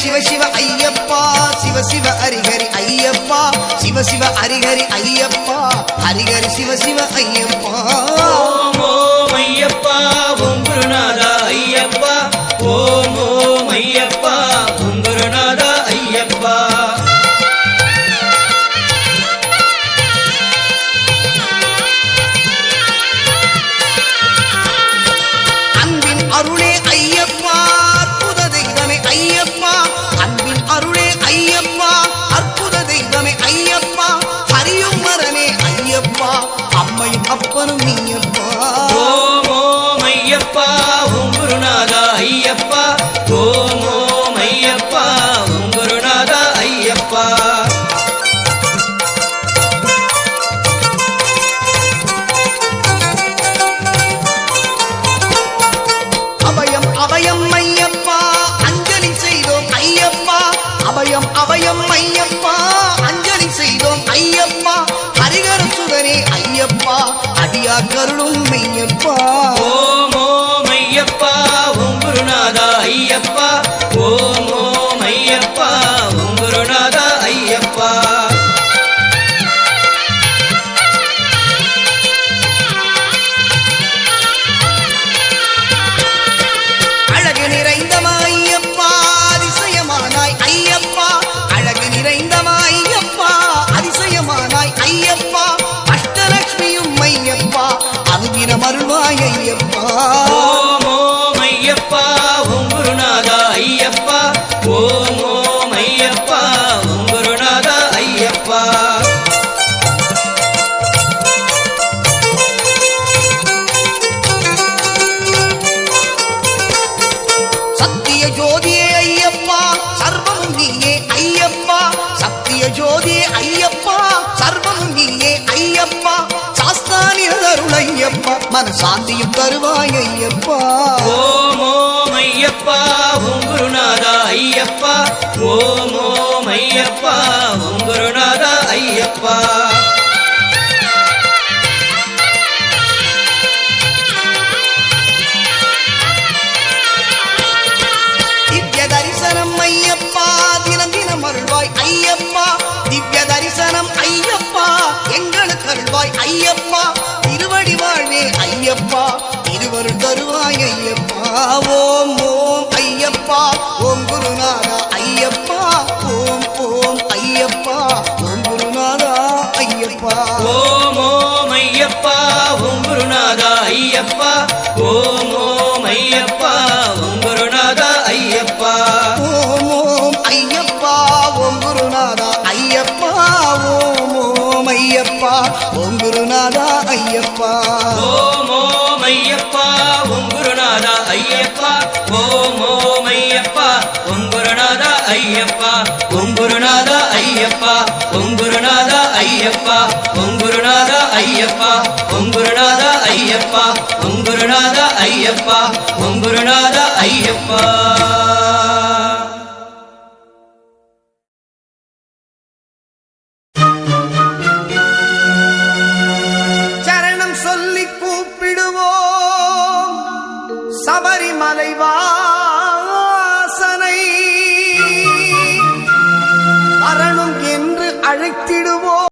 சிவ சிவ ஐயப்பா சிவ சிவ ஹரிஹரி ஐயப்பா சிவ சிவ ஹரிஹரி ஐயப்பா ஹரிஹரி சிவ சிவ ஐயப்பா ஓம் ஓம் ஐயப்பா ஓம் குருநாதா ஐயப்பா ஓம் ஓம் ஐயப்பா ஓம் குருநாதா ஐயப்பா அன்பின் அருளே ஐயப்பா அற்புத தெய்வமே ஐயப்பா அன்பின் அருளே ஐயப்பா அற்புத தெய்வமே ஐயப்பா ஹரியும் மரமே ஐயப்பா அம்மையும் அப்பனும் நீயப்பா ஓம் ஓம் ஐயப்பா ஓம் குருநாதா ஐயப்பா ஓம் ஓம் ஐயப்பா ஓம் குருநாதா ஐயப்பா அபயம் அபயம் ஐயப்பா அஞ்சலி செய்தோம் ஐயப்பா அபயம் அபயம் ஐயப்பா அஞ்சலி செய்தோம் ஐயப்பா ஹரிஹர சுதனே ஐயப்பா அடியா கருளும் மெய்யப்பா ஓம் ஓம் ஐயப்பா ஓம் குருநாதா ஐயப்பா ஓம் ஓம் ஐயப்பா ஓம் குருநாதா ஐயப்பா அழகு நிறைந்தமா ஐயப்பா அதிசயமானாய் ஐயப்பா அழகு நிறைந்தமா ஐயப்பா அதிசயமானாய் ஐயப்பா அஷ்டலட்சுமியும் ஐயப்பா அனுதினம் அருள்வாய் ஐயப்பா ஓம் ஓம் ஐயப்பா ஓம் குருநாதா ஐயப்பா ஓம் ஓம் ஐயப்பா ஓம் குருநாதா ஐயப்பா சத்திய ஜோதியே ஐயப்பா சர்வமும் நீயே ஐயப்பா சத்திய ஜோதியே ஐயப்பா சர்வமும் நீயே ஐயப்பா சாஸ்தானியருள் ஐயப்பா மனசாந்தியும் தருவாய் ஐயப்பா ஓம் ஓம் ஐயப்பா ஓம் குருநாதா ஐயப்பா ஓம் ஓம் ஐயப்பா ஓம் குருநாதா ஐயப்பா திவ்ய தரிசனம் ஐயப்பா தினம் தினம் அருள்வாய் ஐயப்பா திவ்ய தரிசனம் ஐயப்பா எங்களுக்கு அருள்வாய் ஐயப்பா திருவடி வாழ்வே ஐயப்பா திருவருள் தருவாய் ஐயப்பா ஓம் ஓம் ஐயப்பா ஓம் குருநாதா ஐயப்பா ஓம் ஓம் ஐயப்பா ஓம் குருநாதா ஐயப்பா ஓம் ஓம் ஐயப்பா ஓம் குருநாதா ஐயப்பா ஓம் ஓம் ஐயப்பா ஓம் குருநாதா ஐயப்பா ஓம் ஓம் ஐயப்பா ஓம் குருநாதா ஐயப்பா ஓம் ஓம் ஐயப்பா ஓம் குருநாதா ஐயப்பா ஓம் ஓம் ஐயப்பா ஓம் குருநாதா ஐயப்பா ஓம் ஓம் ஐயப்பா ஓம் குருநாதா ஐயப்பா ஓம் குருநாதா ஐயப்பா ஓம் குருநாதா ஐயப்பா ஓம் குருநாதா ஐயப்பா ஓம் குருநாதா ஐயப்பா ஓம் குருநாதா ஐயப்பா ஓம் குருநாதா ஐயப்பா சரணம் சொல்லி கூப்பிடுவோம் சபரிமலை வாசனை வரணும் என்று அழைத்திடுவோம்.